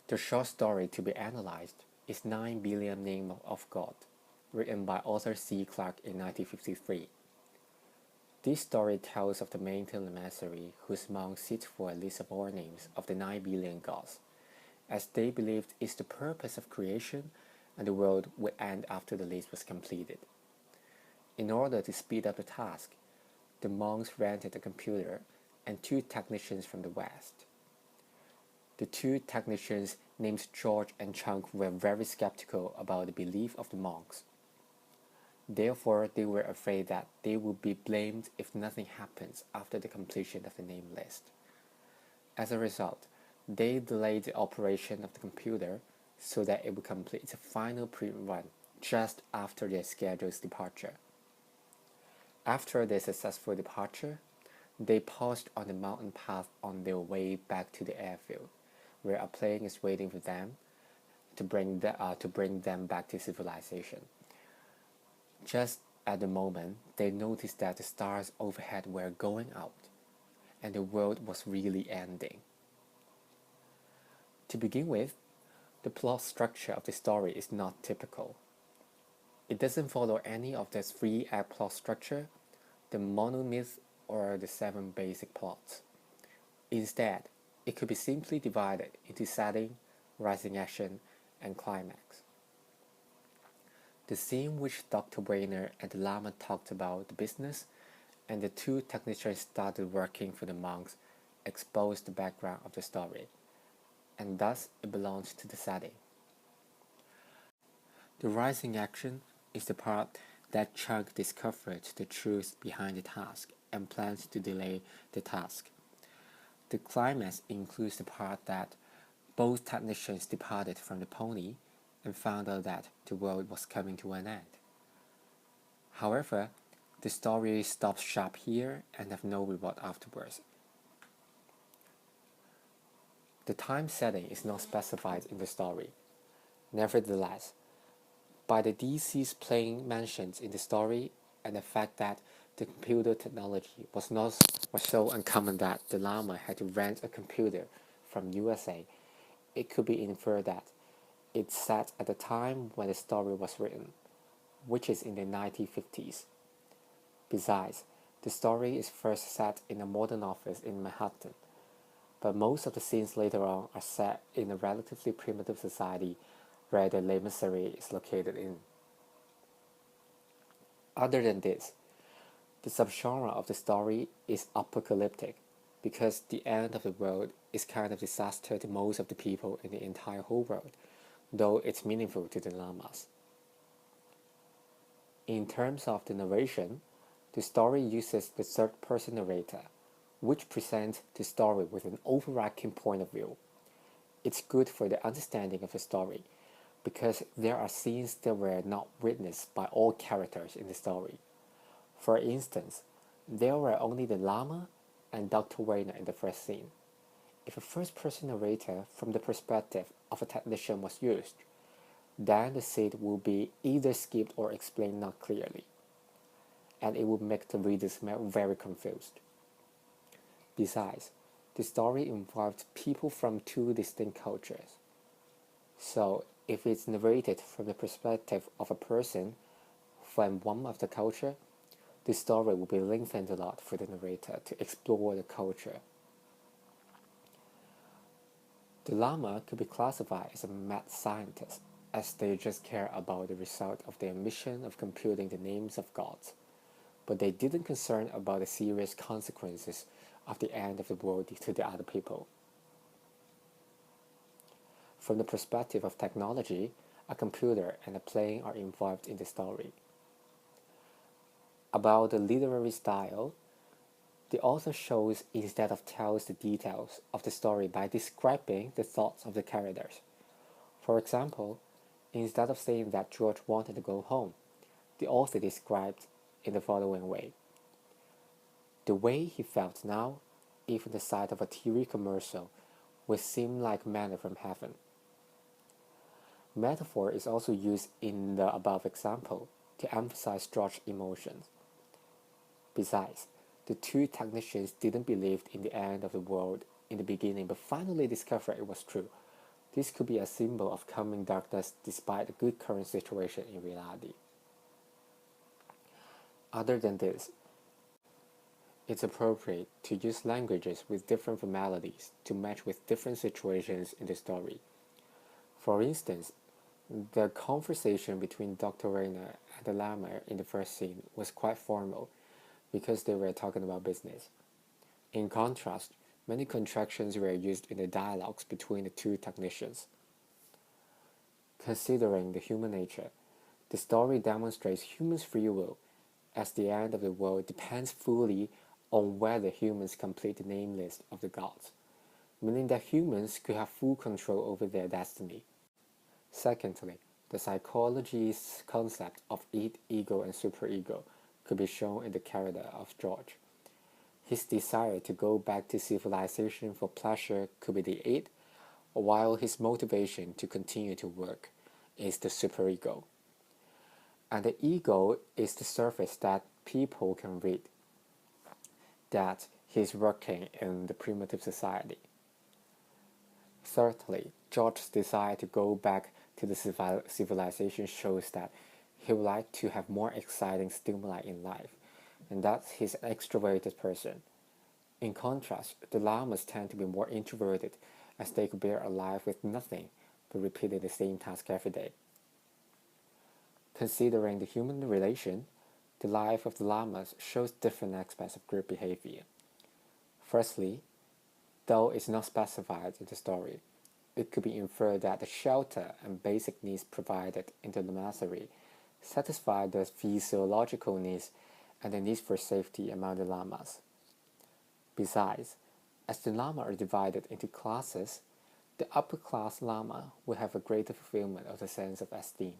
The short story to be analyzed is 9 Billion Names of God, written by Arthur C. Clarke in 1953. This story tells of the Maintained Lamasery whose monks sit for a list of all names of the 9 billion gods, as they believed it's the purpose of creation and the world would end after the list was completed. In order to speed up the task, the monks rented a computer and two technicians from the West. The two technicians, named George and Chunk, were very skeptical about the belief of the monks. Therefore, they were afraid that they would be blamed if nothing happens after the completion of the name list. As a result, they delayed the operation of the computer so that it would complete its final pre-run just after their scheduled departure. After their successful departure, they paused on the mountain path on their way back to the airfield, where a plane is waiting for them to bring them back to civilization. Just at the moment, they noticed that the stars overhead were going out, and the world was really ending. To begin with, the plot structure of the story is not typical. It doesn't follow any of the three-act plot structure, the monomyth, or the seven basic plots. Instead, it could be simply divided into setting, rising action, and climax. The scene which Dr. Weiner and the Lama talked about the business, and the two technicians started working for the monks, exposed the background of the story, and thus it belongs to the setting. The rising action is the part that Chunk discovered the truth behind the task and plans to delay the task. The climax includes the part that both technicians departed from the pony and found out that the world was coming to an end. However, the story stops sharp here and have no reward afterwards. The time setting is not specified in the story. Nevertheless, by the DC's plain mentions in the story and the fact that the computer technology was so uncommon that the Lama had to rent a computer from USA, it could be inferred that it's set at the time when the story was written, which is in the 1950s. Besides, the story is first set in a modern office in Manhattan, but most of the scenes later on are set in a relatively primitive society where the Lamasery is located in. Other than this, the subgenre of the story is apocalyptic, because the end of the world is kind of disaster to most of the people in the entire whole world, though it's meaningful to the Lamas. In terms of the narration, the story uses the third-person narrator, which presents the story with an overarching point of view. It's good for the understanding of the story, because there are scenes that were not witnessed by all characters in the story. For instance, there were only the Lama and Dr. Weiner in the first scene. If a first-person narrator from the perspective of a technician was used, then the scene will be either skipped or explained not clearly, and it would make the readers very confused. Besides, the story involved people from two distinct cultures. So, if it's narrated from the perspective of a person from one of the culture, the story will be lengthened a lot for the narrator to explore the culture. The Lama could be classified as a mad scientist, as they just care about the result of their mission of computing the names of gods, but they didn't concern about the serious consequences of the end of the world to the other people. From the perspective of technology, a computer and a plane are involved in the story. About the literary style, the author shows instead of tells the details of the story by describing the thoughts of the characters. For example, instead of saying that George wanted to go home, the author described in the following way. The way he felt now, even the sight of a TV commercial, would seem like manna from heaven. Metaphor is also used in the above example to emphasize George's emotions. Besides, the two technicians didn't believe in the end of the world in the beginning but finally discovered it was true. This could be a symbol of coming darkness despite the good current situation in reality. Other than this, it's appropriate to use languages with different formalities to match with different situations in the story. For instance, the conversation between Dr. Rayner and the Lama in the first scene was quite formal because they were talking about business. In contrast, many contractions were used in the dialogues between the two technicians. Considering the human nature, the story demonstrates humans' free will, as the end of the world depends fully on whether humans complete the name list of the gods, meaning that humans could have full control over their destiny. Secondly, the psychology's concept of id, ego, and superego could be shown in the character of George. His desire to go back to civilization for pleasure could be the id, while his motivation to continue to work is the superego. And the ego is the surface that people can read, that he's working in the primitive society. Thirdly, George's desire to go back to the civilization shows that he would like to have more exciting stimuli in life, and that he's an extroverted person. In contrast, the Lamas tend to be more introverted, as they could bear a life with nothing but repeating the same task every day. Considering the human relation, the life of the Lamas shows different aspects of group behavior. Firstly, though it's not specified in the story, it could be inferred that the shelter and basic needs provided in the Lamasery satisfy the physiological needs and the needs for safety among the Lamas. Besides, as the Lama are divided into classes, the upper class Lama will have a greater fulfillment of the sense of esteem.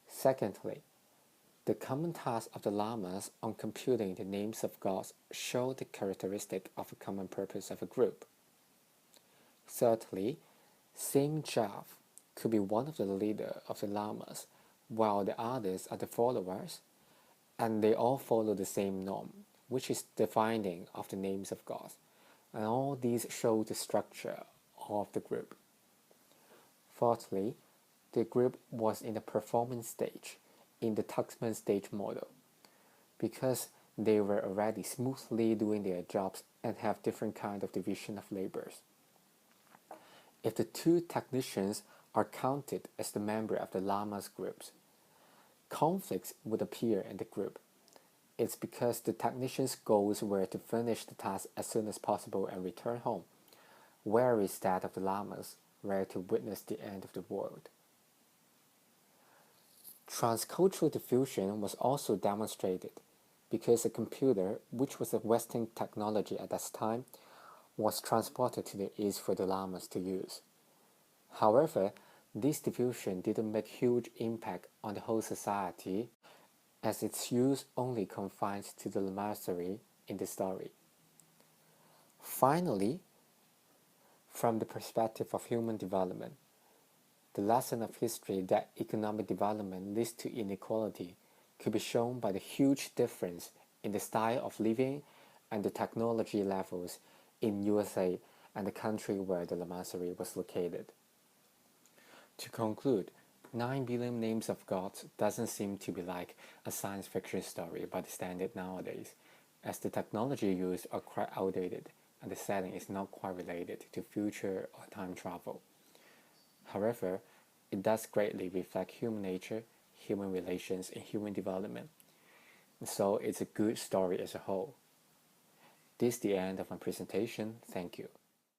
Secondly, the common task of the Lamas on computing the names of gods show the characteristic of a common purpose of a group. Thirdly, Saint Jav could be one of the leader of the Lamas, while the others are the followers, and they all follow the same norm, which is the finding of the names of gods, and all these show the structure of the group. Fourthly, the group was in the performance stage in the Tuxman stage model, because they were already smoothly doing their jobs and have different kind of division of labors. If the two technicians are counted as the member of the Lamas groups, conflicts would appear in the group. It's because the technicians' goals were to finish the task as soon as possible and return home, whereas that of the Lamas were to witness the end of the world. Transcultural diffusion was also demonstrated because a computer, which was a Western technology at that time, was transported to the East for the Lamas to use. However, this diffusion didn't make huge impact on the whole society, as its use only confines to the Lamasery in the story. Finally, from the perspective of human development, the lesson of history that economic development leads to inequality could be shown by the huge difference in the style of living and the technology levels in USA and the country where the Lamasery was located. To conclude, 9 Billion Names of Gods doesn't seem to be like a science fiction story by the standard nowadays, as the technology used are quite outdated and the setting is not quite related to future or time travel. However, it does greatly reflect human nature, human relations, and human development. So it's a good story as a whole. This is the end of my presentation. Thank you.